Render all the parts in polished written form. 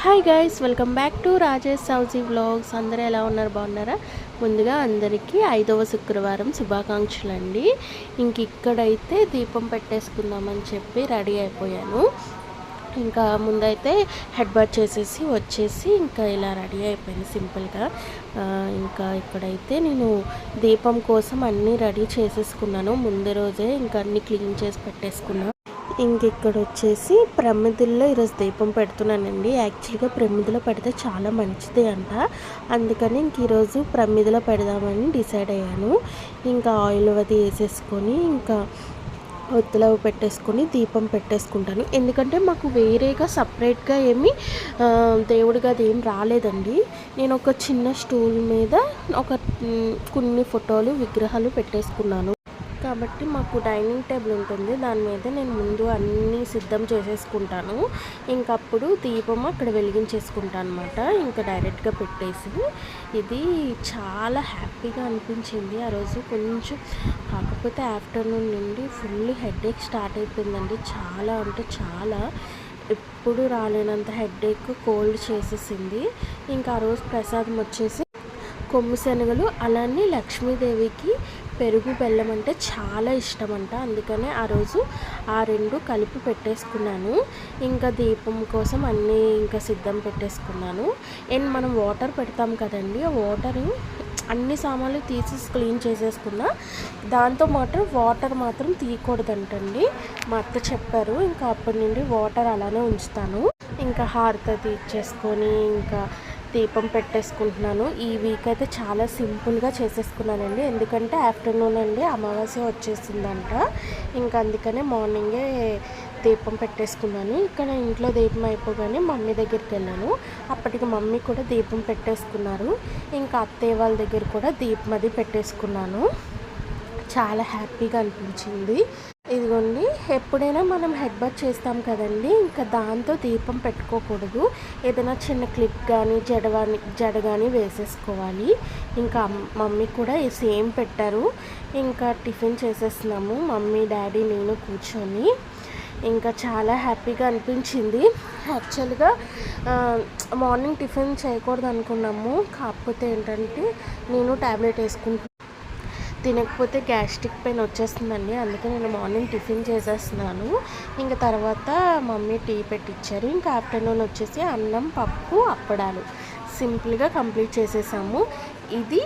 Hi guys, welcome back to Rajesh Saoji vlogs. అందరూ ఎలా ఉన్నారు? బాగున్నారా? ముందుగా అందరికీ 5వ శుక్రవారం శుభాకాంక్షలు అండి. ఇంక ఇక్కడైతే దీపం పెట్టేసుకుందామని చెప్పి రెడీ అయిపోయాను. ఇంకా ముందైతే హెడ్ బాత్ చేసేసి వచ్చేసి ఇంకా ఇలా రెడీ అయిపోయింది సింపుల్గా. ఇంకా ఇక్కడైతే నేను దీపం కోసం అన్నీ రెడీ చేసేసుకున్నాను. ముందు రోజే ఇంకా అన్నీ క్లీన్ చేసి పెట్టేసుకున్నాను. ఇక్కడ వచ్చేసి ప్రమిదల్లో ఈరోజు దీపం పెడుతున్నానండి. యాక్చువల్గా ప్రమిదలో పెడితే చాలా మంచిది అంట. అందుకని ఈరోజు ప్రమిదలో పెడదామని డిసైడ్ అయ్యాను. ఇంకా ఆయిల్ అది వేసేసుకొని ఇంకా ఒత్తులు పెట్టేసుకొని దీపం పెట్టేసుకుంటాను. ఎందుకంటే మాకు వేరేగా సపరేట్గా ఏమి దేవుడిగా అది ఏం రాలేదండి. నేను ఒక చిన్న స్టూల్ మీద కొన్ని ఫోటోలు విగ్రహాలు పెట్టేసుకున్నాను. కాబట్టి మాకు డైనింగ్ టేబుల్ ఉంటుంది, దాని మీద నేను ముందు అన్నీ సిద్ధం చేసేసుకుంటాను. ఇంకప్పుడు దీపం అక్కడ వెలిగించేసుకుంటాను అనమాట. ఇంకా డైరెక్ట్గా పెట్టేసి ఇది చాలా హ్యాపీగా అనిపించింది ఆ రోజు. కొంచెం కాకపోతే ఆఫ్టర్నూన్ నుండి ఫుల్ హెడేక్ స్టార్ట్ అయిపోయిందండి. చాలా అంటే చాలా, ఎప్పుడు రాలేనంత హెడేక్, కోల్డ్ చేసేసింది. ఇంకా ఆ రోజు ప్రసాదం వచ్చేసి కొమ్ము శనగలు, అలానే లక్ష్మీదేవికి పెరుగు బెల్లం అంటే చాలా ఇష్టం అంట. అందుకనే ఆ రోజు ఆ రెండు కలిపి పెట్టేసుకున్నాను. ఇంకా దీపం కోసం అన్నీ ఇంకా సిద్ధం పెట్టేసుకున్నాను. అండ్ మనం వాటర్ పెడతాం కదండి, ఆ వాటరు అన్ని సామాన్లు తీసేసి క్లీన్ చేసేసుకున్నా. దాంతో వాటర్ మాత్రం తీయకూడదంటండి, మా అత్త చెప్పారు. ఇంకా అప్పటి నుండి వాటర్ అలానే ఉంచుతాను. ఇంకా హారతి ఇచ్చేసుకొని ఇంకా దీపం పెట్టేసుకుంటున్నాను. ఈ వీక్ అయితే చాలా సింపుల్గా చేసేసుకున్నానండి. ఎందుకంటే ఆఫ్టర్నూన్ అండి అమావాస్య వచ్చేసిందంట. ఇంకా అందుకనే మార్నింగే దీపం పెట్టేసుకున్నాను. ఇక్కడ ఇంట్లో దీపం అయిపోగానే మమ్మీ దగ్గరికి వెళ్ళాను. అప్పటికి మమ్మీ కూడా దీపం పెట్టేసుకున్నారు. ఇంకా అత్తయ్య వాళ్ళ దగ్గర కూడా దీపం అది పెట్టేసుకున్నాను. చాలా హ్యాపీగా అనిపించింది. ఇదిగోండి, ఎప్పుడైనా మనం హెడ్ బాత్ చేస్తాం కదండి, ఇంకా దాంతో దీపం పెట్టుకోకూడదు. ఏదైనా చిన్న క్లిప్ కానీ జడ కానీ వేసేసుకోవాలి. ఇంకా మమ్మీ కూడా సేమ్ పెట్టారు. ఇంకా టిఫిన్ చేసేస్తున్నాము మమ్మీ, డాడీ, నేను కూర్చొని. ఇంకా చాలా హ్యాపీగా అనిపించింది. యాక్చువల్గా మార్నింగ్ టిఫిన్ చేయకూడదు అనుకున్నాము. కాకపోతే ఏంటంటే నేను ట్యాబ్లెట్ వేసుకుంటున్నాను, తినకపోతే గ్యాస్ట్రిక్ పెయిన్ వచ్చేస్తుందండి. అందుకే నేను మార్నింగ్ టిఫిన్ చేసేస్తున్నాను. ఇంకా తర్వాత మమ్మీ టీ పెట్టించారు. ఇంకా ఆఫ్టర్నూన్ వచ్చేసి అన్నం, పప్పు, అప్పడాలు సింపుల్గా కంప్లీట్ చేసేసాము. ఇది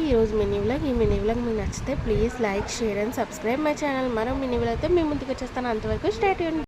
ఈరోజు మినీ వ్లాగ్. ఈ మినీ వ్లాగ్ మీకు నచ్చితే please like, share and subscribe my channel. మరో మినీ వ్లాగ్ అయితే మీ ముందుకు వచ్చేస్తాను. అంతవరకు స్టే ట్యూన్డ్.